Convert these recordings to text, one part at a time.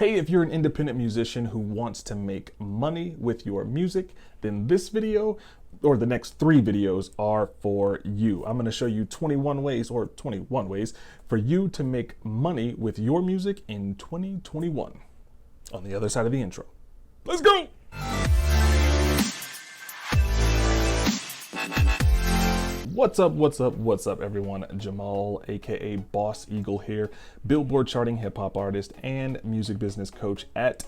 Hey, if you're an independent musician who wants to make money with your music, then this video or the next 3 videos are for you. I'm going to show you 21 ways for you to make money with your music in 2021. On the other side of the intro. Let's go! What's up everyone? Jamaal, aka Boss Eagle here, Billboard-charting hip-hop artist and music business coach at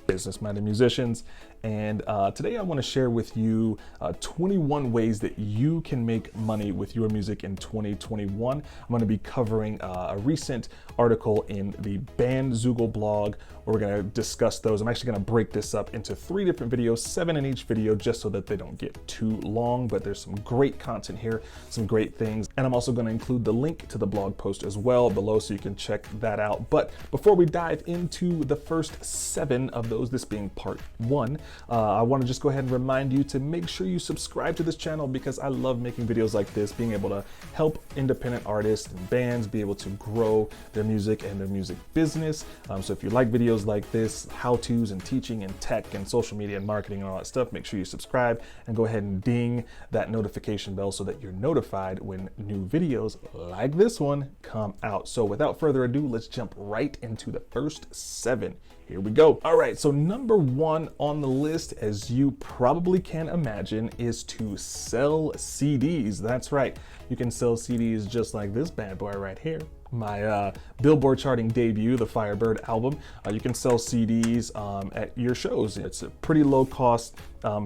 Business Minded Musicians. And today I want to share with you 21 ways that you can make money with your music in 2021. I'm going to be covering a recent article in the Bandzoogle blog where we're going to discuss those. I'm actually going to break this up into 3 different videos, 7 in each video, just so that they don't get too long, but there's some great content here, some great things. And I'm also going to include the link to the blog post as well below so you can check that out. But before we dive into the first 7 of those, this being part 1, I want to just go ahead and remind you to make sure you subscribe to this channel because I love making videos like this, being able to help independent artists and bands be able to grow their music and their music business. So if you like videos like this, how-tos and teaching and tech and social media and marketing and all that stuff, make sure you subscribe and go ahead and ding that notification bell so that you're notified when new videos like this one come out. So without further ado, let's jump right into the first 7. Here we go. All right, so number 1 on the list, as you probably can imagine, is to sell CDs. That's right. You can sell CDs just like this bad boy right here. My Billboard charting debut, the Firebird album. You can sell CDs at your shows. It's a pretty low cost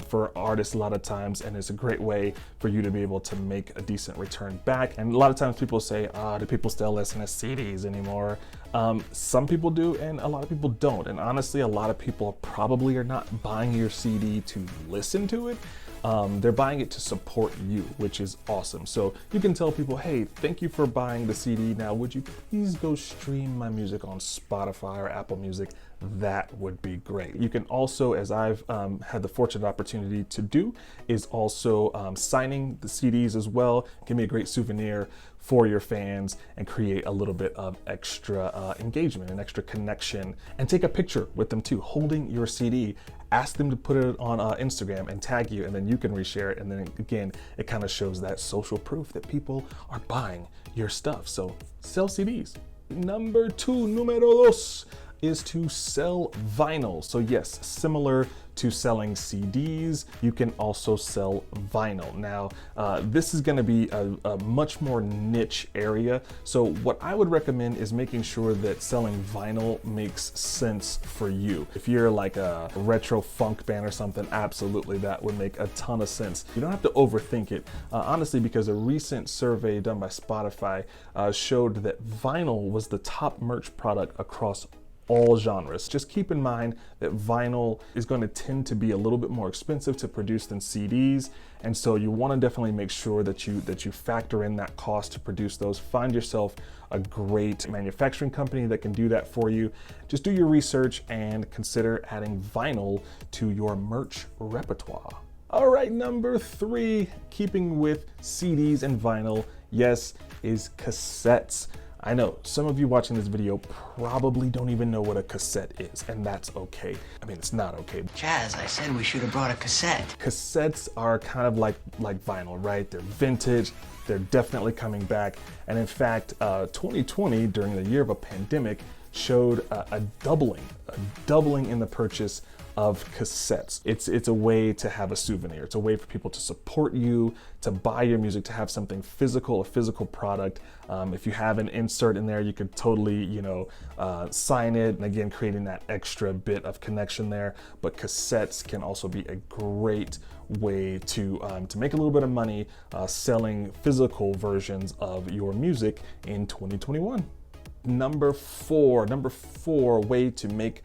for artists a lot of times, and it's a great way for you to be able to make a decent return back. And a lot of times people say, do people still listen to CDs anymore? Some people do, and a lot of people don't. And honestly, a lot of people probably are not buying your CD to listen to it. They're buying it to support you, which is awesome. So you can tell people, hey, thank you for buying the CD. Now, would you please go stream my music on Spotify or Apple Music? That would be great. You can also, as I've had the fortunate opportunity to do, is also signing the CDs as well. Give me a great souvenir for your fans and create a little bit of extra engagement and extra connection, and take a picture with them too, holding your CD. Ask them to put it on Instagram and tag you, and then you can reshare it. And then again, it kind of shows that social proof that people are buying your stuff. So sell CDs. Number 2, número 2, is to sell vinyl. So yes, similar to selling CDs, you can also sell vinyl. Now, this is gonna be a much more niche area. So what I would recommend is making sure that selling vinyl makes sense for you. If you're like a retro funk band or something, absolutely, that would make a ton of sense. You don't have to overthink it, honestly, because a recent survey done by Spotify showed that vinyl was the top merch product across all genres. Just keep in mind that vinyl is going to tend to be a little bit more expensive to produce than CDs, and so you want to definitely make sure that you factor in that cost to produce those. Find yourself a great manufacturing company that can do that for you. Just do your research and consider adding vinyl to your merch repertoire. All right, number 3, keeping with CDs and vinyl, yes, is cassettes. I know some of you watching this video probably don't even know what a cassette is, and that's okay. I mean, it's not okay. Chaz, I said we should have brought a cassette. Cassettes are kind of like vinyl, right? They're vintage, they're definitely coming back. And in fact, 2020, during the year of a pandemic, showed a doubling in the purchase of cassettes. It's a way to have a souvenir. It's a way for people to support you, to buy your music, to have something physical, a physical product. If you have an insert in there, you could totally, sign it. And again, creating that extra bit of connection there. But cassettes can also be a great way to make a little bit of money selling physical versions of your music in 2021. Number 4 way to make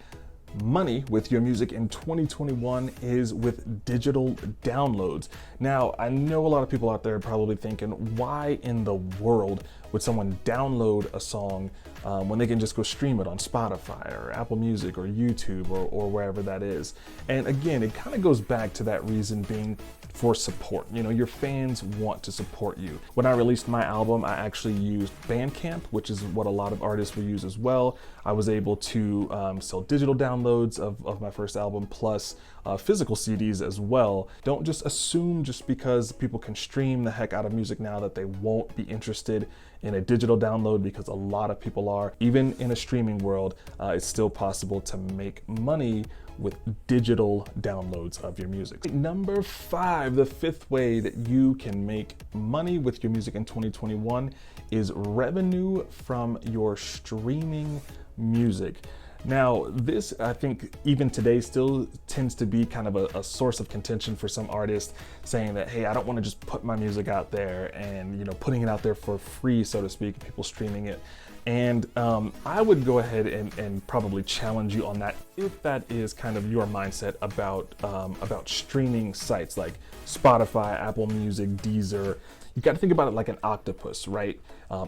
money with your music in 2021 is with digital downloads. Now, I know a lot of people out there are probably thinking, why in the world would someone download a song when they can just go stream it on Spotify or Apple Music or YouTube or wherever that is. And again, it kind of goes back to that reason being for support. You know, your fans want to support you. When I released my album, I actually used Bandcamp, which is what a lot of artists will use as well. I was able to sell digital downloads of my first album, plus physical CDs as well. Don't just assume just because people can stream the heck out of music now that they won't be interested in a digital download, because a lot of people are. Even in a streaming world, it's still possible to make money with digital downloads of your music. Number 5, the 5th way that you can make money with your music in 2021 is revenue from your streaming music. Now, this, I think, even today still tends to be kind of a source of contention for some artists, saying that, hey, I don't want to just put my music out there and, you know, putting it out there for free, so to speak, people streaming it. And I would go ahead and probably challenge you on that, if that is kind of your mindset about streaming sites like Spotify, Apple Music, Deezer. You got to think about it like an octopus, right?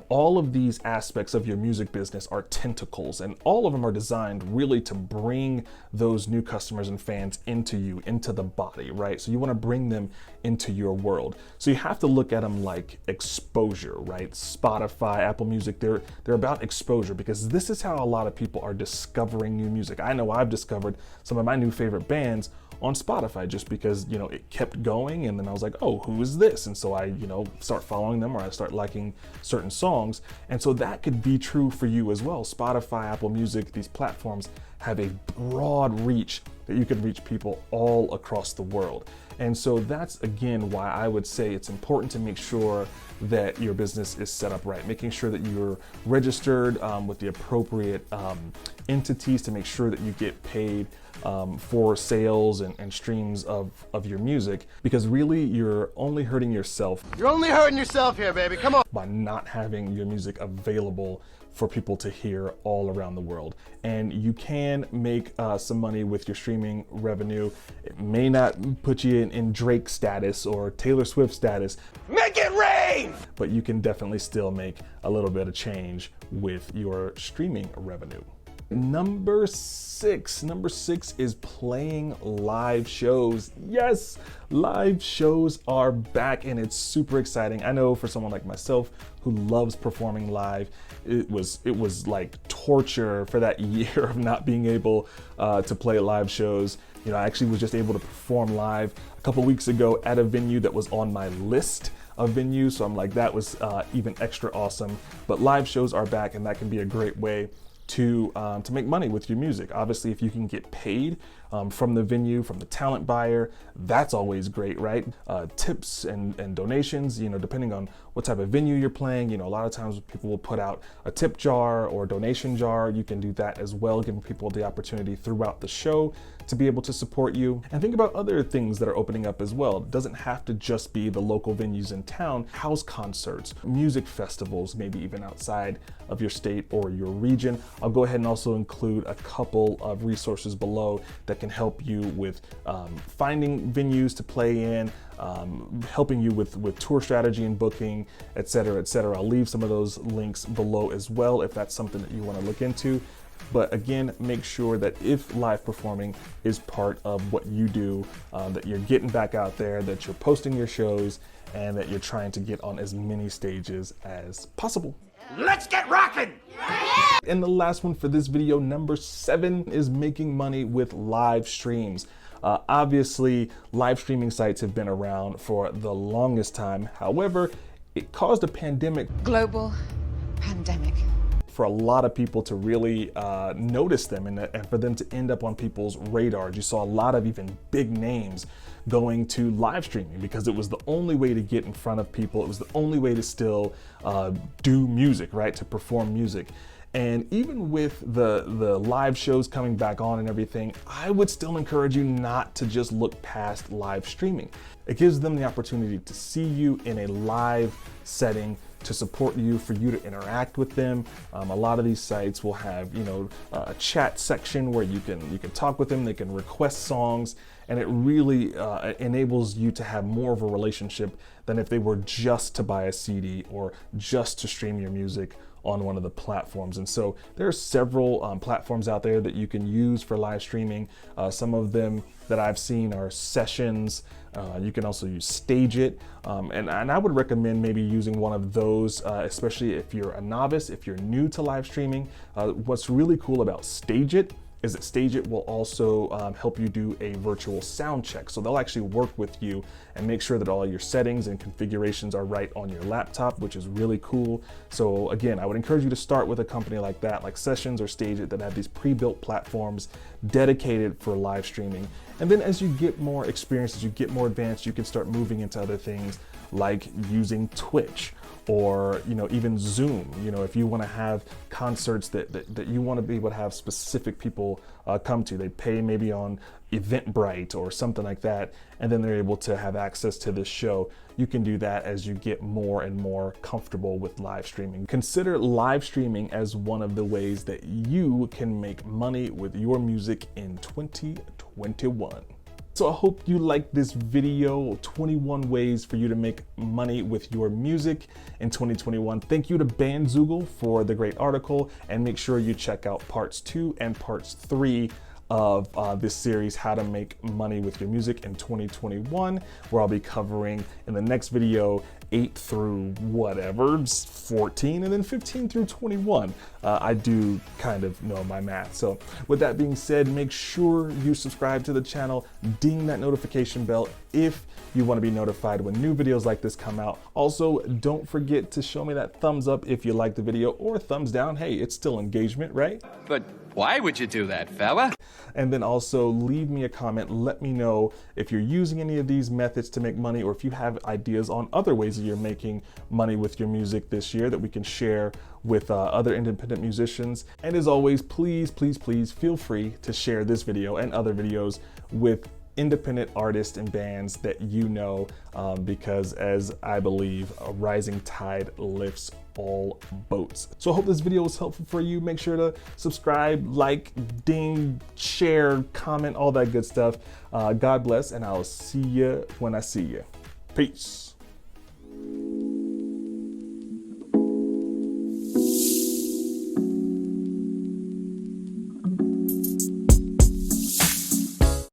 All of these aspects of your music business are tentacles, and all of them are designed really to bring those new customers and fans into you, into the body, right? So you want to bring them into your world. So you have to look at them like exposure, right? Spotify, Apple Music, they're about exposure, because this is how a lot of people are discovering new music. I know I've discovered some of my new favorite bands on Spotify just because, you know, it kept going, and then I was like, oh, who is this? And so I, you know, start following them, or I start liking certain songs. And so that could be true for you as well. Spotify, Apple Music, these platforms have a broad reach that you can reach people all across the world. And so that's, again, why I would say it's important to make sure that your business is set up right, making sure that you're registered with the appropriate entities to make sure that you get paid for sales and streams of your music, because really you're only hurting yourself. You're only hurting yourself here, baby. Come on. By not having your music available for people to hear all around the world. And you can make some money with your streaming revenue. It may not put you in Drake status or Taylor Swift status. Make it rain! But you can definitely still make a little bit of change with your streaming revenue. Number six is playing live shows. Yes, live shows are back, and it's super exciting. I know for someone like myself who loves performing live, it was like torture for that year of not being able to play live shows. You know, I actually was just able to perform live a couple weeks ago at a venue that was on my list of venues, so I'm like, that was even extra awesome. But live shows are back, and that can be a great way to make money with your music. Obviously, if you can get paid from the venue, from the talent buyer, that's always great, right? Tips and donations, you know, depending on what type of venue you're playing, you know, a lot of times people will put out a tip jar or a donation jar. You can do that as well, giving people the opportunity throughout the show to be able to support you. And think about other things that are opening up as well. It doesn't have to just be the local venues in town. House concerts, music festivals, maybe even outside of your state or your region. I'll go ahead and also include a couple of resources below that can help you with finding venues to play in, helping you with tour strategy and booking, et cetera, et cetera. I'll leave some of those links below as well if that's something that you want to look into. But again, make sure that if live performing is part of what you do, that you're getting back out there, that you're posting your shows, and that you're trying to get on as many stages as possible. Let's get rocking! And the last one for this video, number 7, is making money with live streams. Obviously, live streaming sites have been around for the longest time. However, it caused a pandemic. Global pandemic. For a lot of people to really notice them and for them to end up on people's radars. You saw a lot of even big names going to live streaming because it was the only way to get in front of people. It was the only way to still do music, right? To perform music. And even with the live shows coming back on and everything, I would still encourage you not to just look past live streaming. It gives them the opportunity to see you in a live setting, to support you, for you to interact with them. A lot of these sites will have, you know, a chat section where you can talk with them, they can request songs, and it really enables you to have more of a relationship than if they were just to buy a CD or just to stream your music on one of the platforms. And so there are several platforms out there that you can use for live streaming. Some of them that I've seen are Sessions. You can also use Stage It. And I would recommend maybe using one of those, especially if you're a novice, if you're new to live streaming. What's really cool about Stage It is that Stage It will also help you do a virtual sound check. So they'll actually work with you and make sure that all your settings and configurations are right on your laptop, which is really cool. So again, I would encourage you to start with a company like that, like Sessions or Stage It, that have these pre-built platforms dedicated for live streaming. And then as you get more experience, as you get more advanced, you can start moving into other things like using Twitch, or even Zoom. If you want to have concerts that you want to be able to have specific people come to, they pay maybe on Eventbrite or something like that, and then they're able to have access to this show. You can do that as you get more and more comfortable with live streaming. Consider live streaming as one of the ways that you can make money with your music in 2021. So I hope you liked this video, 21 ways for you to make money with your music in 2021. Thank you to Bandzoogle for the great article, and make sure you check out parts 2 and parts 3 of this series, How to Make Money with Your Music in 2021, where I'll be covering in the next video 8 through whatever, 14, and then 15 through 21. I do kind of know my math. So with that being said, make sure you subscribe to the channel, ding that notification bell if you want to be notified when new videos like this come out. Also, don't forget to show me that thumbs up if you like the video, or thumbs down. Hey, it's still engagement, right? But why would you do that, fella? And then also leave me a comment. Let me know if you're using any of these methods to make money, or if you have ideas on other ways that you're making money with your music this year that we can share with other independent musicians. And as always, please, please, please feel free to share this video and other videos with independent artists and bands that you know, because as I believe, a rising tide lifts all boats. So I hope this video was helpful for you. Make sure to subscribe, like, ding, share, comment, all that good stuff. God bless, and I'll see you when I see you. Peace.